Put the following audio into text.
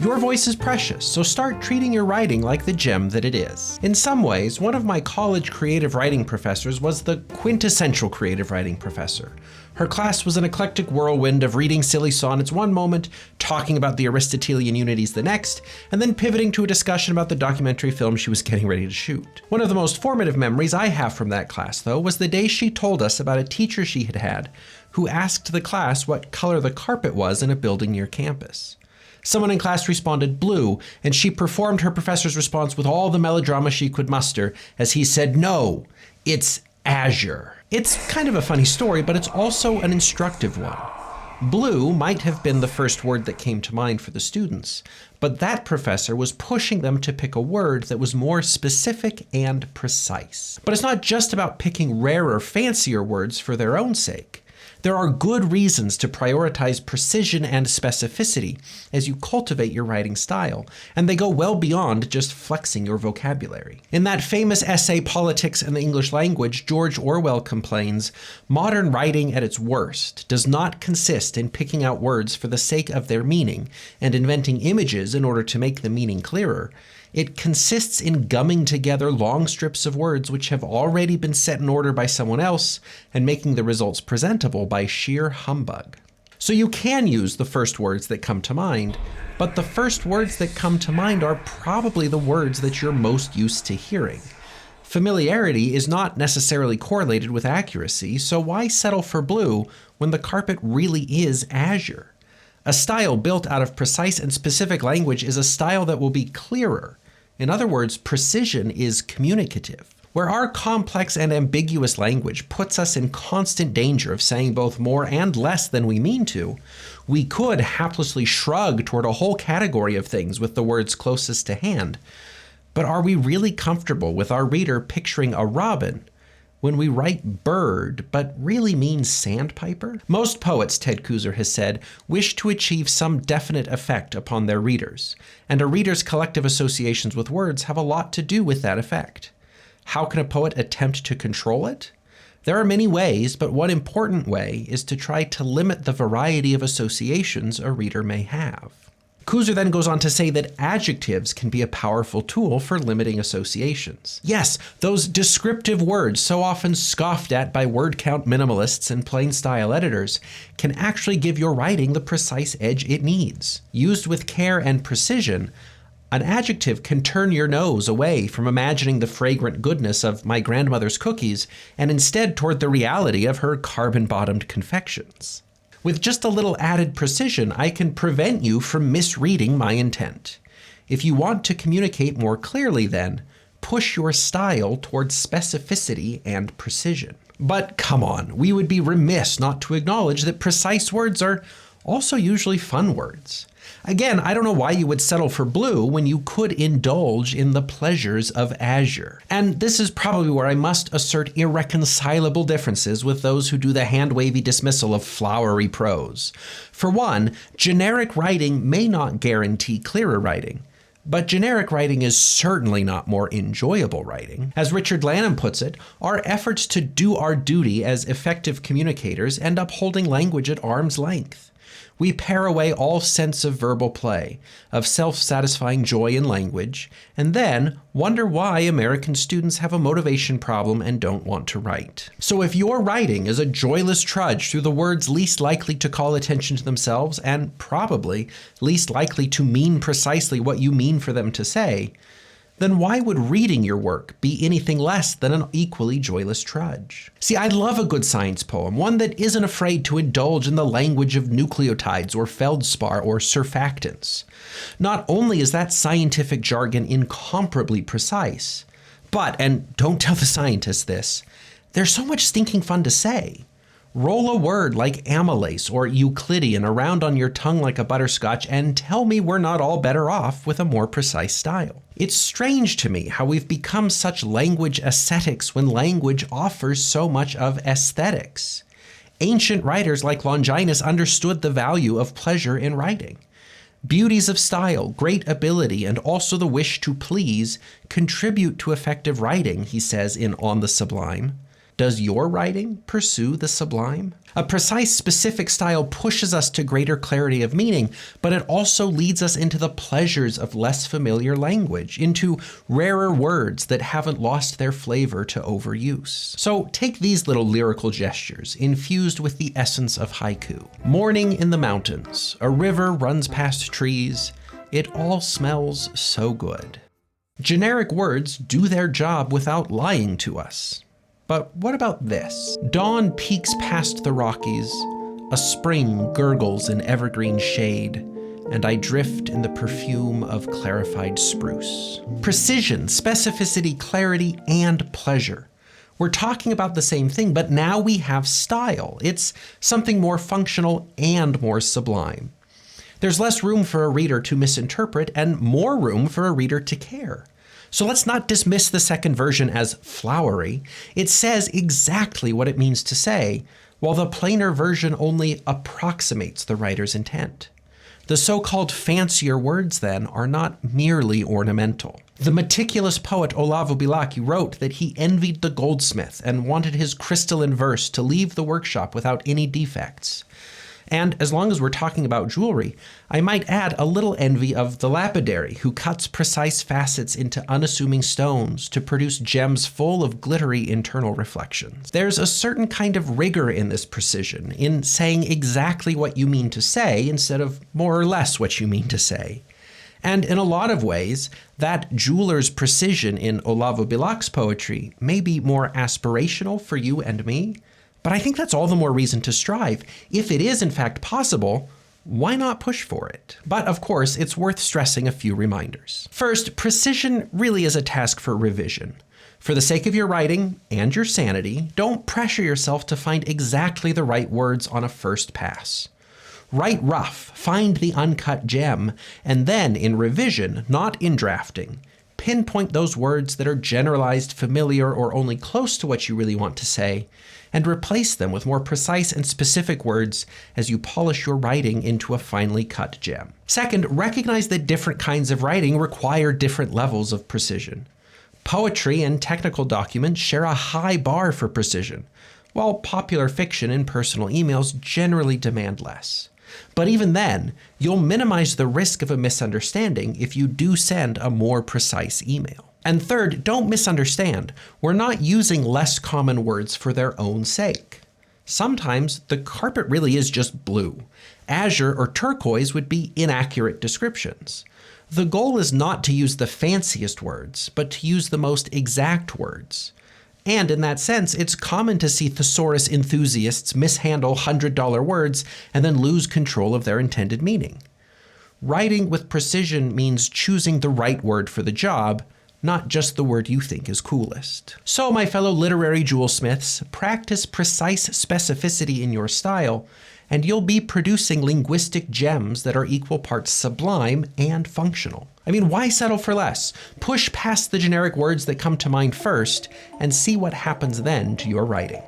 Your voice is precious, so start treating your writing like the gem that it is. In some ways, one of my college creative writing professors was the quintessential creative writing professor. Her class was an eclectic whirlwind of reading silly sonnets one moment, talking about the Aristotelian unities the next, and then pivoting to a discussion about the documentary film she was getting ready to shoot. One of the most formative memories I have from that class, though, was the day she told us about a teacher she had had who asked the class what color the carpet was in a building near campus. Someone in class responded blue, and she performed her professor's response with all the melodrama she could muster as he said, "No, it's azure." It's kind of a funny story, but it's also an instructive one. Blue might have been the first word that came to mind for the students, but that professor was pushing them to pick a word that was more specific and precise. But it's not just about picking rarer, fancier words for their own sake. There are good reasons to prioritize precision and specificity as you cultivate your writing style, and they go well beyond just flexing your vocabulary. In that famous essay, Politics and the English Language, George Orwell complains, "Modern writing at its worst does not consist in picking out words for the sake of their meaning and inventing images in order to make the meaning clearer. It consists in gumming together long strips of words which have already been set in order by someone else and making the results presentable by sheer humbug." So you can use the first words that come to mind, but the first words that come to mind are probably the words that you're most used to hearing. Familiarity is not necessarily correlated with accuracy, so why settle for blue when the carpet really is azure? A style built out of precise and specific language is a style that will be clearer. In other words, precision is communicative. Where our complex and ambiguous language puts us in constant danger of saying both more and less than we mean to, we could haplessly shrug toward a whole category of things with the words closest to hand. But are we really comfortable with our reader picturing a robin when we write bird, but really mean sandpiper? Most poets, Ted Kooser has said, wish to achieve some definite effect upon their readers, and a reader's collective associations with words have a lot to do with that effect. How can a poet attempt to control it? There are many ways, but one important way is to try to limit the variety of associations a reader may have. Kooser then goes on to say that adjectives can be a powerful tool for limiting associations. Yes, those descriptive words so often scoffed at by word count minimalists and plain style editors can actually give your writing the precise edge it needs. Used with care and precision, an adjective can turn your nose away from imagining the fragrant goodness of my grandmother's cookies and instead toward the reality of her carbon-bottomed confections. With just a little added precision, I can prevent you from misreading my intent. If you want to communicate more clearly, then, push your style towards specificity and precision. But come on, we would be remiss not to acknowledge that precise words are also usually fun words. Again, I don't know why you would settle for blue when you could indulge in the pleasures of azure. And this is probably where I must assert irreconcilable differences with those who do the hand-wavy dismissal of flowery prose. For one, generic writing may not guarantee clearer writing, but generic writing is certainly not more enjoyable writing. As Richard Lanham puts it, our efforts to do our duty as effective communicators end up holding language at arm's length. We pare away all sense of verbal play, of self-satisfying joy in language, and then wonder why American students have a motivation problem and don't want to write. So if your writing is a joyless trudge through the words least likely to call attention to themselves and probably least likely to mean precisely what you mean for them to say, then why would reading your work be anything less than an equally joyless trudge? See, I love a good science poem, one that isn't afraid to indulge in the language of nucleotides or feldspar or surfactants. Not only is that scientific jargon incomparably precise, but, and don't tell the scientists this, there's so much stinking fun to say. Roll a word like amylase or Euclidean around on your tongue like a butterscotch and tell me we're not all better off with a more precise style. It's strange to me how we've become such language ascetics when language offers so much of aesthetics. Ancient writers like Longinus understood the value of pleasure in writing. Beauties of style, great ability, and also the wish to please contribute to effective writing, he says in On the Sublime. Does your writing pursue the sublime? A precise, specific style pushes us to greater clarity of meaning, but it also leads us into the pleasures of less familiar language, into rarer words that haven't lost their flavor to overuse. So take these little lyrical gestures, infused with the essence of haiku. Morning in the mountains, a river runs past trees, it all smells so good. Generic words do their job without lying to us. But what about this? Dawn peeks past the Rockies, a spring gurgles in evergreen shade, and I drift in the perfume of clarified spruce. Precision, specificity, clarity, and pleasure. We're talking about the same thing, but now we have style. It's something more functional and more sublime. There's less room for a reader to misinterpret and more room for a reader to care. So let's not dismiss the second version as flowery. It says exactly what it means to say, while the plainer version only approximates the writer's intent. The so-called fancier words, then, are not merely ornamental. The meticulous poet Olavo Bilac wrote that he envied the goldsmith and wanted his crystalline verse to leave the workshop without any defects. And as long as we're talking about jewelry, I might add a little envy of the lapidary who cuts precise facets into unassuming stones to produce gems full of glittery internal reflections. There's a certain kind of rigor in this precision, in saying exactly what you mean to say instead of more or less what you mean to say. And in a lot of ways, that jeweler's precision in Olavo Bilac's poetry may be more aspirational for you and me, but I think that's all the more reason to strive. If it is in fact possible, why not push for it? But of course, it's worth stressing a few reminders. First, precision really is a task for revision. For the sake of your writing and your sanity, don't pressure yourself to find exactly the right words on a first pass. Write rough, find the uncut gem, and then in revision, not in drafting, pinpoint those words that are generalized, familiar, or only close to what you really want to say, and replace them with more precise and specific words as you polish your writing into a finely cut gem. Second, recognize that different kinds of writing require different levels of precision. Poetry and technical documents share a high bar for precision, while popular fiction and personal emails generally demand less. But even then, you'll minimize the risk of a misunderstanding if you do send a more precise email. And third, don't misunderstand. We're not using less common words for their own sake. Sometimes the carpet really is just blue. Azure or turquoise would be inaccurate descriptions. The goal is not to use the fanciest words, but to use the most exact words. And in that sense, it's common to see thesaurus enthusiasts mishandle $100 words and then lose control of their intended meaning. Writing with precision means choosing the right word for the job, not just the word you think is coolest. So, my fellow literary jewelsmiths, practice precise specificity in your style, and you'll be producing linguistic gems that are equal parts sublime and functional. I mean, why settle for less? Push past the generic words that come to mind first and see what happens then to your writing.